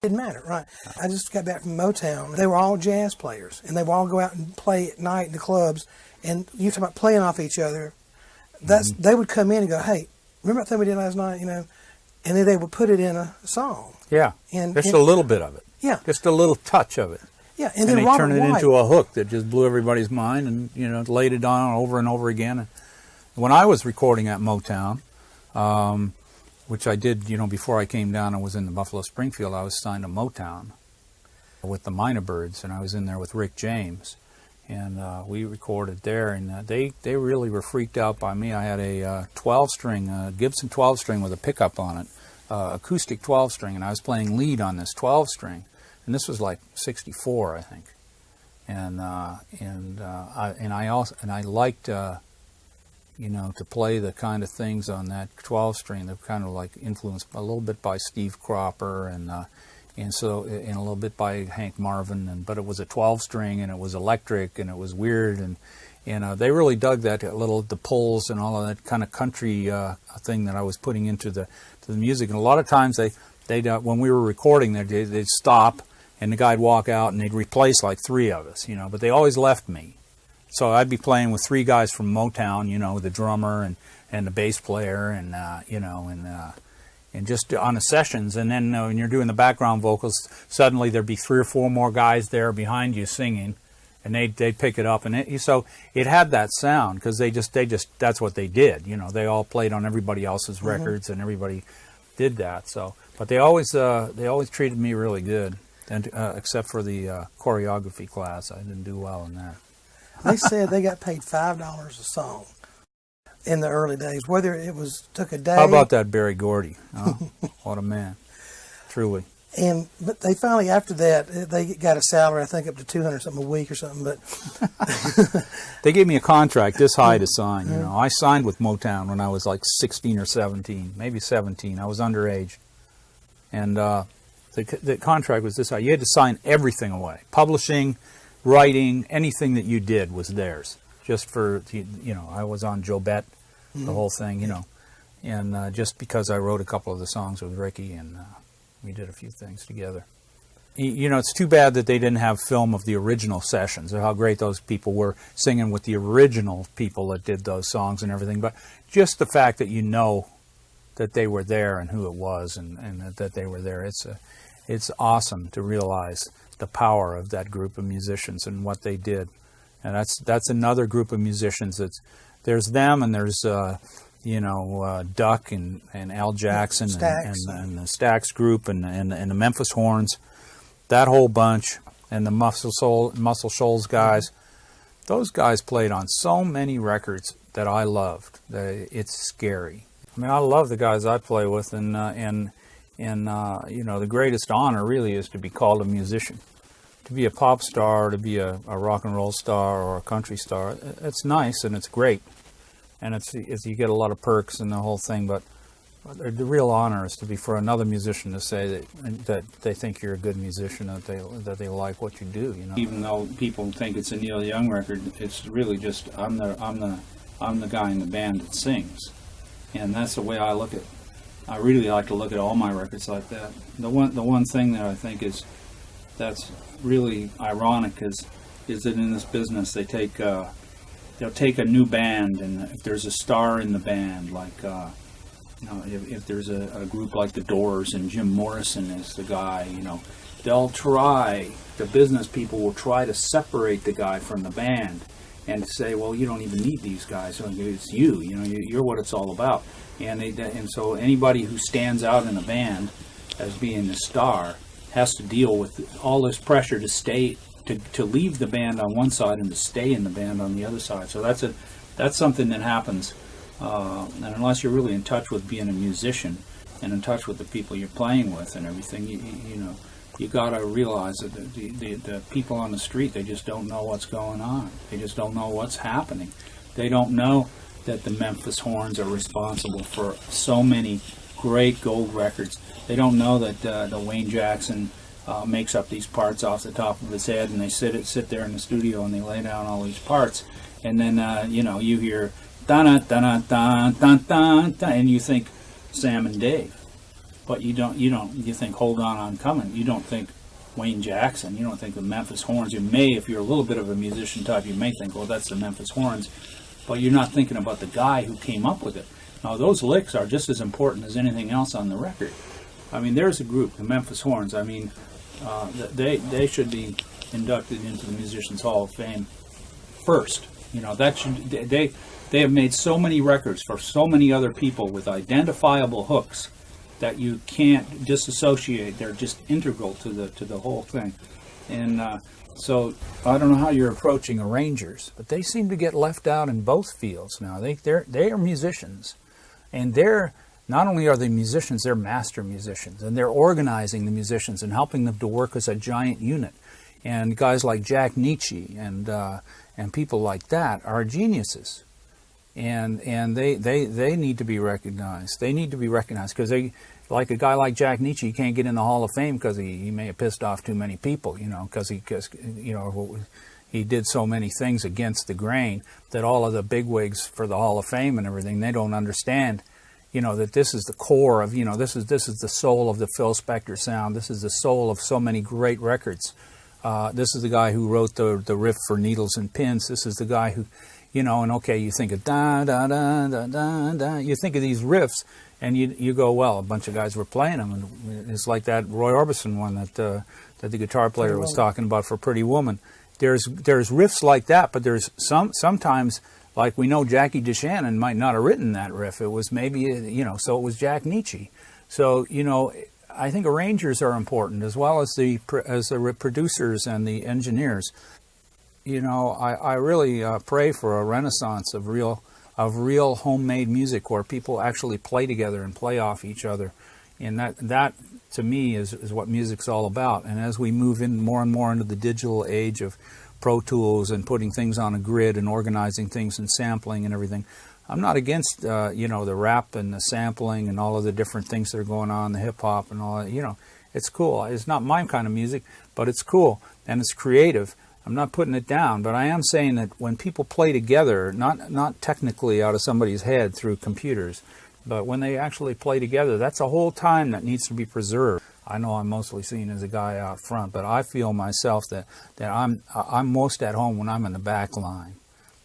Didn't matter, right? I just got back from Motown. They were all jazz players, and they would all go out and play at night in the clubs. And you talk about playing off each other. They would come in and go, "Hey, remember that thing we did last night?" And then they would put it in a song. Yeah, just a little bit of it. Yeah, just a little touch of it. Yeah, and then they turned it into a hook that just blew everybody's mind, and laid it on over and over again. And when I was recording at Motown, which I did, before I came down, I was in the Buffalo Springfield. I was signed to Motown with the Minor Birds, and I was in there with Rick James, and we recorded there. And they really were freaked out by me. I had a 12-string, Gibson 12-string with a pickup on it, acoustic 12-string, and I was playing lead on this 12-string. And this was like '64, I think. And I liked to play the kind of things on that 12-string that kind of like influenced a little bit by Steve Cropper and a little bit by Hank Marvin, but it was a 12-string and it was electric and it was weird, and they really dug that the pulls and all of that kind of country thing that I was putting into the music. And a lot of times they when we were recording, they'd stop and the guy'd walk out and they'd replace like 3 of us, but they always left me. So I'd be playing with 3 guys from Motown, the drummer and the bass player, and just on the sessions. And then when you're doing the background vocals, suddenly there'd be 3 or 4 more guys there behind you singing, and they'd pick it up. And so it had that sound because they just that's what they did. They all played on everybody else's records, and everybody did that. So, but they always treated me really good, and except for the choreography class, I didn't do well in that. They said they got paid $5 a song in the early days, whether it took a day. How about that Berry Gordy? Oh, what a man, truly. But they finally, after that, they got a salary, I think, up to $200 something a week or something. But they gave me a contract this high to sign. I signed with Motown when I was like 16 or 17, maybe 17. I was underage, and the contract was this high. You had to sign everything away, publishing, writing, anything that you did was theirs. Just for, I was on Joe Bet, the whole thing, and just because I wrote a couple of the songs with Ricky, and we did a few things together. It's too bad that they didn't have film of the original sessions, or how great those people were singing with the original people that did those songs and everything. But just the fact that that they were there and who it was, and that they were there, it's awesome to realize the power of that group of musicians and what they did. And that's another group of musicians. There's them, and there's Duck and Al Jackson and the Stax group and the Memphis Horns, that whole bunch, and the Muscle Shoals guys. Those guys played on so many records that I loved. It's scary. I mean, I love the guys I play with, and the greatest honor really is to be called a musician. To be a pop star, to be a rock and roll star or a country star, it's nice and it's great, and it's you get a lot of perks and the whole thing. But the real honor is to be for another musician to say that they think you're a good musician, that they like what you do. Even though people think it's a Neil Young record, it's really just I'm the guy in the band that sings, and that's the way I look at it. I really like to look at all my records like that. The one thing that I think that's really ironic is that in this business they'll take a new band, and if there's a star in the band, like if there's a group like the Doors and Jim Morrison is the guy, the business people will try to separate the guy from the band and say, well, you don't even need these guys, it's you're what it's all about. And so anybody who stands out in a band as being the star has to deal with all this pressure to leave the band on one side and to stay in the band on the other side. So that's something that happens, and unless you're really in touch with being a musician and in touch with the people you're playing with and everything, you got to realize that the people on the street, they just don't know what's going on. They just don't know what's happening. They don't know that the Memphis Horns are responsible for so many great gold records. They don't know that the Wayne Jackson makes up these parts off the top of his head, and they sit there in the studio and they lay down all these parts, and then you hear da da da da da da da, and you think Sam and Dave. but you think Hold On, I'm Coming. You don't think Wayne Jackson. You don't think the Memphis Horns. You may, if you're a little bit of a musician type, you may think, well, that's the Memphis Horns, but you're not thinking about the guy who came up with it. Now, those licks are just as important as anything else on the record. I mean, there's a group, the Memphis Horns. I mean, they should be inducted into the Musicians Hall of Fame first. You know, that should they have made so many records for so many other people with identifiable hooks that you can't disassociate. They're just integral to the whole thing. And so I don't know how you're approaching arrangers, but they seem to get left out in both fields now. They are musicians, and they're not only are they musicians, they're master musicians, and they're organizing the musicians and helping them to work as a giant unit. And guys like Jack Nietzsche and people like that are geniuses, and they need to be recognized. They need to be recognized because like a guy like Jack Nietzsche, he can't get in the Hall of Fame because he may have pissed off too many people, you know, because he did so many things against the grain that all of the bigwigs for the Hall of Fame and everything, they don't understand, you know, that this is the core of, you know, this is the soul of the Phil Spector sound. This is the soul of so many great records. This is the guy who wrote the riff for Needles and Pins. This is the guy who, you know, and okay, you think of da da da da da da. You think of these riffs, and you go, well, a bunch of guys were playing them, and it's like that Roy Orbison one that the guitar player was talking about for Pretty Woman. There's riffs like that, but there's sometimes, like we know Jackie DeShannon might not have written that riff. It was maybe, you know, so it was Jack Nietzsche. So, you know, I think arrangers are important as well as the producers and the engineers. You know, I really pray for a renaissance of real homemade music where people actually play together and play off each other, and that to me is what music's all about. And as we move in more and more into the digital age of Pro Tools and putting things on a grid and organizing things and sampling and everything, I'm not against you know, the rap and the sampling and all of the different things that are going on, the hip hop and all that. You know, it's cool. It's not my kind of music, but it's cool and it's creative. I'm not putting it down, but I am saying that when people play together, not technically out of somebody's head through computers, but when they actually play together, that's a whole time that needs to be preserved. I know I'm mostly seen as a guy out front, but I feel myself that I'm most at home when I'm in the back line.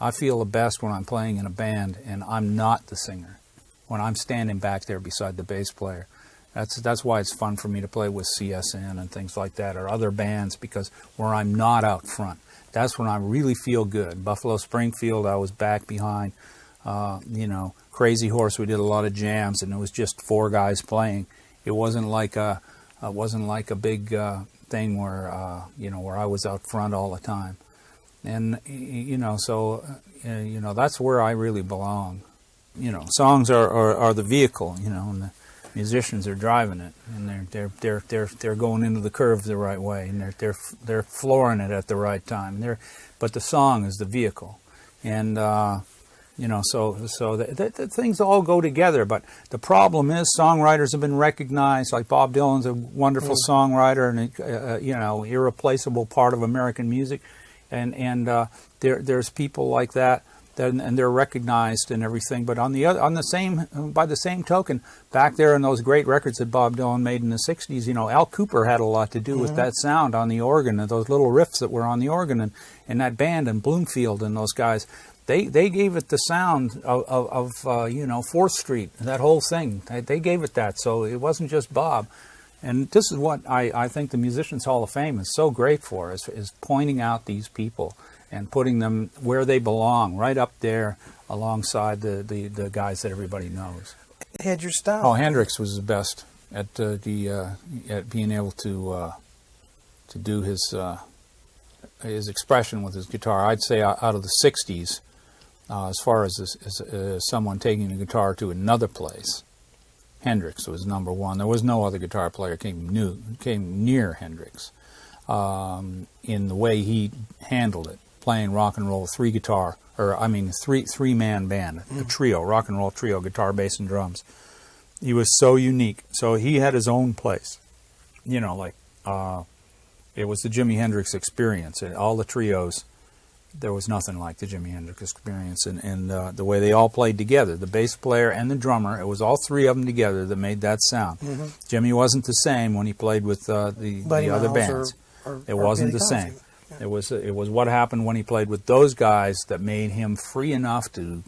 I feel the best when I'm playing in a band and I'm not the singer, when I'm standing back there beside the bass player. That's why it's fun for me to play with CSN and things like that, or other bands, because where I'm not out front, that's when I really feel good. Buffalo Springfield, I was back behind. You know, Crazy Horse, we did a lot of jams, and it was just four guys playing. It wasn't like a big thing where you know, where I was out front all the time. And you know, so you know, that's where I really belong. You know, songs are the vehicle. You know, and the musicians are driving it, and they're going into the curve the right way, and they're flooring it at the right time. But the song is the vehicle, and you know, so the things all go together. But the problem is, songwriters have been recognized. Like Bob Dylan's a wonderful songwriter, and you know, irreplaceable part of American music, and there's people like that. And they're recognized and everything, but by the same token, back there in those great records that Bob Dylan made in the '60s, you know, Al Cooper had a lot to do with that sound on the organ, and those little riffs that were on the organ, and that band and Bloomfield and those guys, they gave it the sound of you know, 4th Street, that whole thing. They gave it that, so it wasn't just Bob. And this is what I think the Musicians Hall of Fame is so great for, is pointing out these people and putting them where they belong, right up there alongside the guys that everybody knows. Had your style. Oh, Hendrix was the best at at being able to do his expression with his guitar. I'd say out of the '60s, as far as someone taking a guitar to another place, Hendrix was number one. There was no other guitar player came near Hendrix in the way he handled it. Playing rock and roll, three-man band, a trio, rock and roll trio, guitar, bass, and drums. He was so unique. So he had his own place. You know, like it was the Jimi Hendrix experience. And all the trios there was nothing like the Jimi Hendrix Experience, and the way they all played together, the bass player and the drummer. It was all three of them together that made that sound. Jimmy wasn't the same when he played with the other bands. It wasn't the same. Yeah. It was what happened when he played with those guys that made him free enough to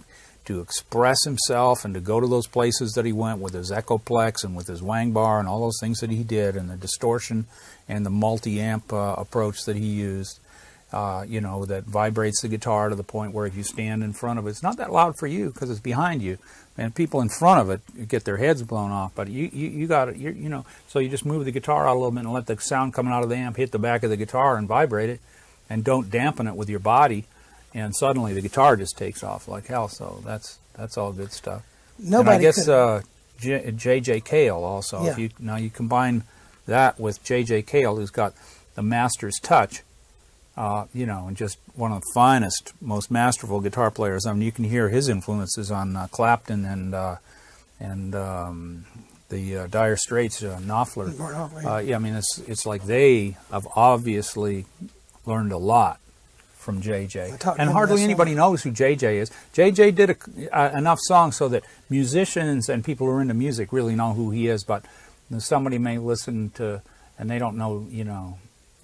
express himself and to go to those places that he went with his Echoplex and with his Wang bar and all those things that he did, and the distortion and the multi-amp approach that he used, that vibrates the guitar to the point where if you stand in front of it, it's not that loud for you because it's behind you, and people in front of it get their heads blown off. But you got it, so you just move the guitar out a little bit and let the sound coming out of the amp hit the back of the guitar and vibrate it, and don't dampen it with your body. And suddenly the guitar just takes off like hell. So that's all good stuff. Nobody. And I guess J.J. Cale also. Yeah. If you combine that with J.J. Cale, who's got the master's touch, and just one of the finest, most masterful guitar players. I mean, you can hear his influences on Clapton and the Dire Straits, Knopfler. Yeah. I mean, it's like they have obviously learned a lot from J.J. And hardly anybody knows who J.J. is. J.J. did enough songs so that musicians and people who are into music really know who he is, but somebody may listen to, and they don't know,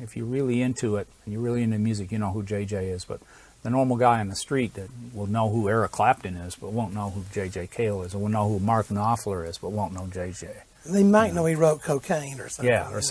if you're really into it, and you're really into music, you know who J.J. is, but the normal guy on the street that will know who Eric Clapton is, but won't know who J.J. Cale is, or will know who Mark Knopfler is, but won't know J.J. They might know he wrote Cocaine or something. Yeah, or something.